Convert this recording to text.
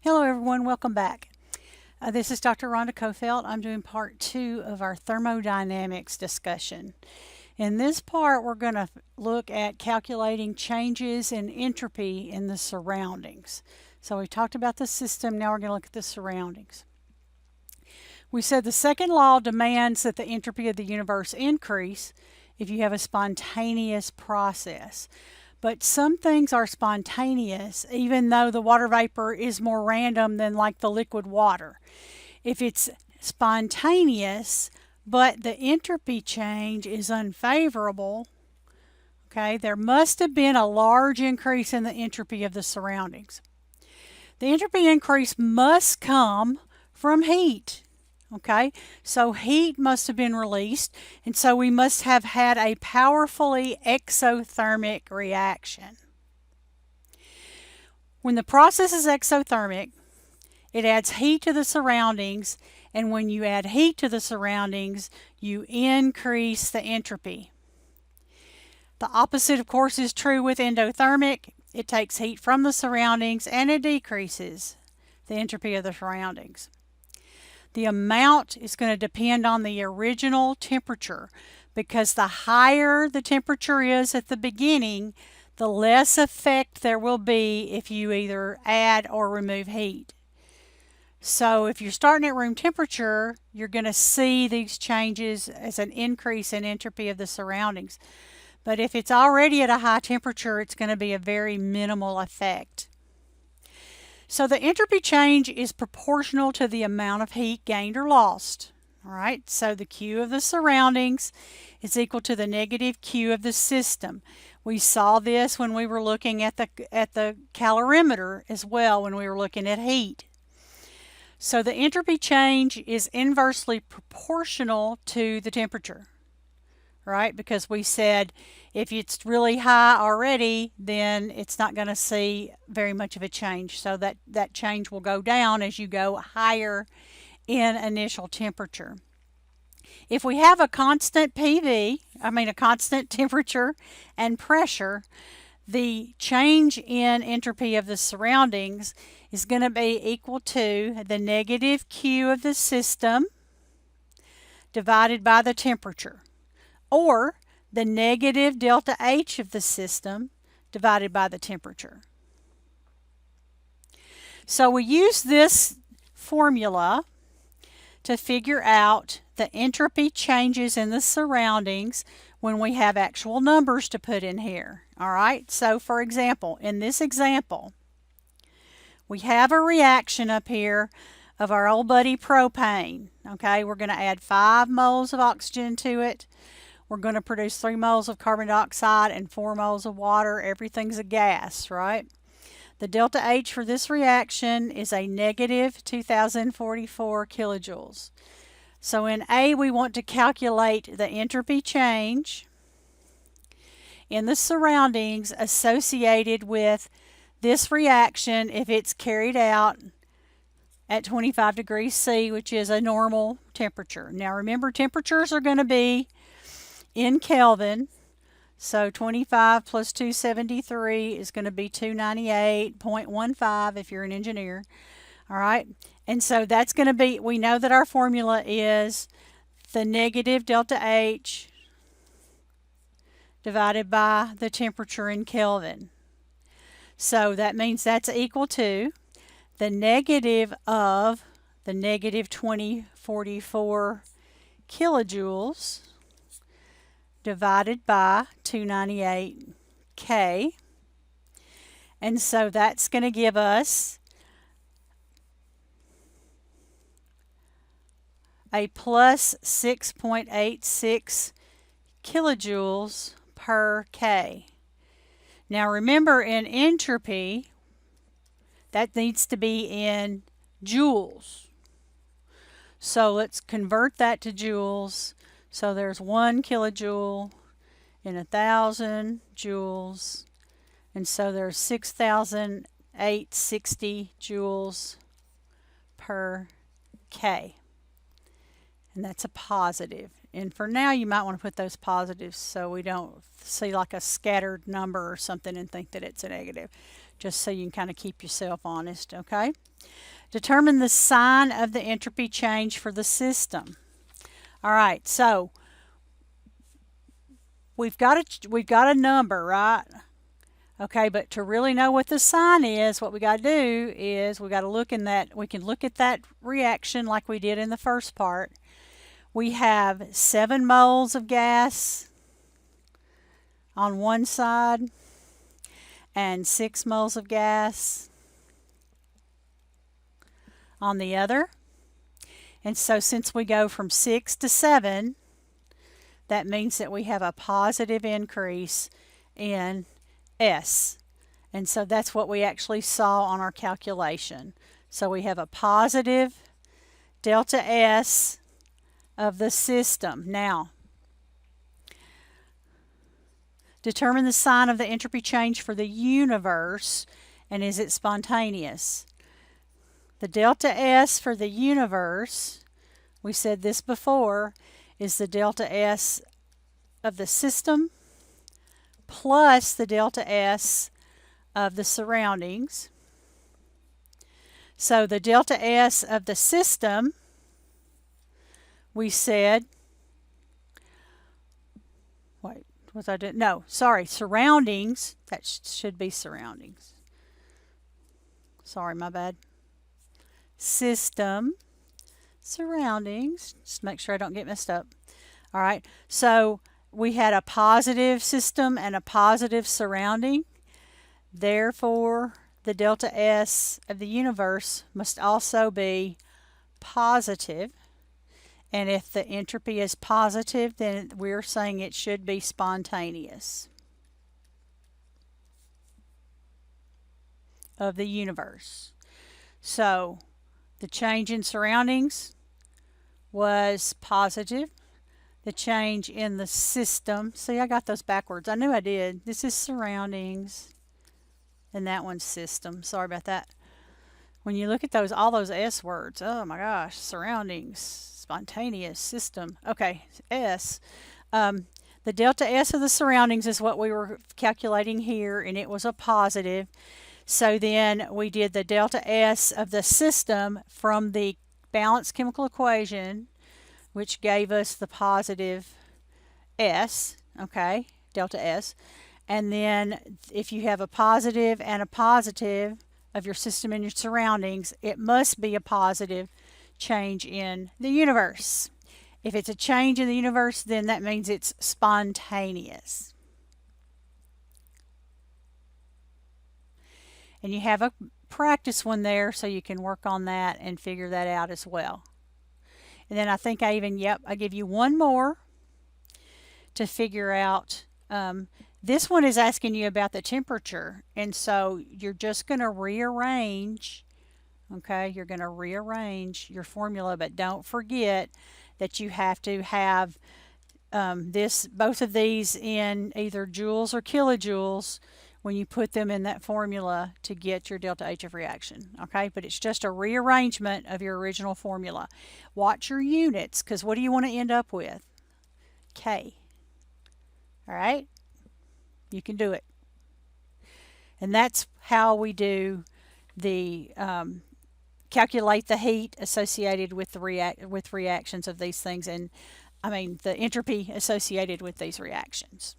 Hello everyone, welcome back. This is Dr. Rhonda Kofelt. I'm doing part 2 of our thermodynamics discussion. In this part, we're going to look at calculating changes in entropy in the surroundings. So we talked about the system, now we're going to look at the surroundings. We said the second law demands that the entropy of the universe increase if you have a spontaneous process. But some things are spontaneous, even though the water vapor is more random than like the liquid water. If it's spontaneous, but the entropy change is unfavorable, okay, there must have been a large increase in the entropy of the surroundings. The entropy increase must come from heat. Okay, so heat must have been released, and so we must have had a powerfully exothermic reaction. When the process is exothermic, it adds heat to the surroundings, and when you add heat to the surroundings, you increase the entropy. The opposite, of course, is true with endothermic. It takes heat from the surroundings and it decreases the entropy of the surroundings. The amount is going to depend on the original temperature, because the higher the temperature is at the beginning, the less effect there will be if you either add or remove heat. So if you're starting at room temperature, you're going to see these changes as an increase in entropy of the surroundings. But if it's already at a high temperature, it's going to be a very minimal effect. So the entropy change is proportional to the amount of heat gained or lost. All right, so the Q of the surroundings is equal to the negative Q of the system. We saw this when we were looking at the calorimeter as well, when we were looking at heat. So the entropy change is inversely proportional to the temperature, right? Because we said if it's really high already, then it's not going to see very much of a change. So that change will go down as you go higher in initial temperature. If we have a constant a constant temperature and pressure, the change in entropy of the surroundings is going to be equal to the negative Q of the system divided by the temperature, or the negative delta H of the system divided by the temperature. So we use this formula to figure out the entropy changes in the surroundings when we have actual numbers to put in here. All right, so for example, in this example, we have a reaction up here of our old buddy propane. Okay, we're going to add 5 moles of oxygen to it. We're going to produce 3 moles of carbon dioxide and 4 moles of water. Everything's a gas, right? The delta H for this reaction is a negative 2044 kilojoules. So in A, we want to calculate the entropy change in the surroundings associated with this reaction if it's carried out at 25 degrees C, which is a normal temperature. Now remember, temperatures are going to be in Kelvin. So 25 plus 273 is going to be 298.15 if you're an engineer. All right. And so that's going to be, we know that our formula is the negative delta H divided by the temperature in Kelvin. So that means that's equal to the negative of the negative 2044 kilojoules divided by 298 K. And so that's going to give us a plus 6.86 kilojoules per K. Now remember, in entropy, that needs to be in joules. So let's convert that to joules. So there's 1 kilojoule in 1,000 joules. And so there's 6,860 joules per K. And that's a positive. And for now, you might want to put those positives so we don't see like a scattered number or something and think that it's a negative. just so you can kind of keep yourself honest, okay? Determine the sign of the entropy change for the system. All right, so we've got a number, right? Okay, but to really know what the sign is, what we got to do is we got to look in that, we can look at that reaction like we did in the first part. We have 7 moles of gas on one side and 6 moles of gas on the other. And so since we go from 6 to 7, that means that we have a positive increase in S. And so that's what we actually saw on our calculation. So we have a positive delta S of the system. Now, determine the sign of the entropy change for the universe, and is it spontaneous? The delta S for the universe, we said this before, is the delta S of the system plus the delta S of the surroundings. So the delta S of the system, we said, wait, was I doing? No, sorry, surroundings. That should be surroundings. Sorry, my bad. System, surroundings, just make sure I don't get messed up. All right, so we had a positive system and a positive surrounding. Therefore, the delta S of the universe must also be positive. And if the entropy is positive, then we're saying it should be spontaneous of the universe. So the change in surroundings was positive. The change in the system, see, I got those backwards. I knew I did. This is surroundings, and that one's system. Sorry about that. When you look at those, all those S words, oh my gosh, surroundings, spontaneous, system. Okay, S. The delta S of the surroundings is what we were calculating here, and it was a positive. So then we did the delta S of the system from the balanced chemical equation, which gave us the positive S, okay, delta S. And then if you have a positive and a positive of your system and your surroundings, it must be a positive change in the universe. If it's a change in the universe, then that means it's spontaneous. And you have a practice one there so you can work on that and figure that out as well. And then I think I give you one more to figure out. This one is asking you about the temperature, and so you're just going to rearrange, okay, you're going to rearrange your formula, but don't forget that you have to have both of these in either joules or kilojoules when you put them in that formula to get your delta H of reaction, okay? But it's just a rearrangement of your original formula. Watch your units, because what do you want to end up with? K. All right? You can do it. And that's how we do the calculate the heat associated with the reactions of these things, and I mean the entropy associated with these reactions.